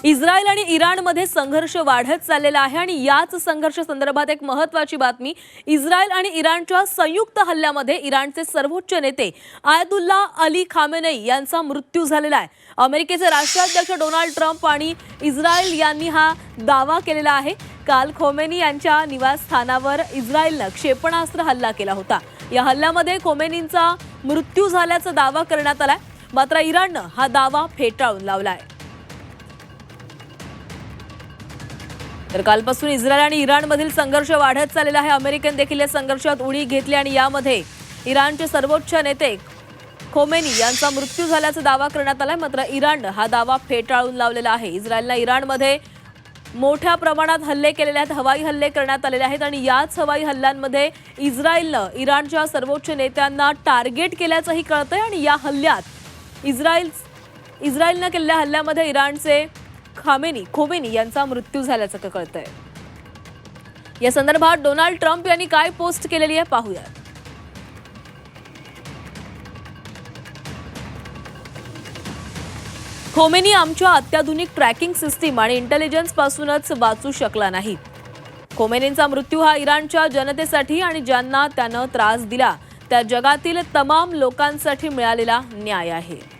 Israel आणि इराणमध्ये संघर्ष वाढत चाललेला आहे आणि याच संघर्ष संदर्भात एक महत्त्वाची बातमी। इस्रायल आणि इराणच्या संयुक्त हल्ल्यामध्ये इराणचे सर्वोच्च नेते आयतुल्ला अली खामेनेई यांचा मृत्यू झालेला आहे। अमेरिकेचे राष्ट्राध्यक्ष डोनाल्ड ट्रम्प आणि इस्रायल यांनी हा दावा केलेला आहे। काल खोमेनी यांच्या निवासस्थानावर इस्रायलने क्षेपणास्त्र हल्ला केला होता। या हल्ल्यामध्ये खोमेनींचा मृत्यू झाल्याचा दावा करण्यात आलाय, मात्र इराणने हा दावा फेटाळून लावलाय। तर कालपासून इस्रायल आणि इराणमधील संघर्ष वाढत चाललेला आहे। अमेरिकेने देखील या संघर्षात उडी घेतली आणि यामध्ये इराणचे सर्वोच्च नेते खोमेनी यांचा मृत्यू झाल्याचा दावा करण्यात आलाय, मात्र इराणने हा दावा फेटाळून लावलेला आहे। इस्रायलने इराणमध्ये मोठ्या प्रमाणात हल्ले केलेले आहेत, हवाई हल्ले करण्यात आलेले आहेत आणि याच हवाई हल्ल्यांमध्ये इस्रायलने इराणच्या सर्वोच्च नेत्यांना टार्गेट केल्याचंही कळतंय आणि या हल्ल्यात इस्रायलने केलेल्या हल्ल्यामध्ये इराणचे खोमेनी यांचा मृत्यू झाल्याचं कळतंय। या संदर्भात डोनाल्ड ट्रम्प यांनी काय पोस्ट केलेली आहे पाहूया। खोमेनी आमच्या अत्याधुनिक ट्रॅकिंग सिस्टीम आणि इंटेलिजन्स पासूनच वाचू शकला नाही। खोमेनींचा मृत्यू हा इराणच्या जनतेसाठी आणि ज्यांना त्यानं त्रास दिला त्या जगातील तमाम लोकांसाठी मिळालेला न्याय आहे।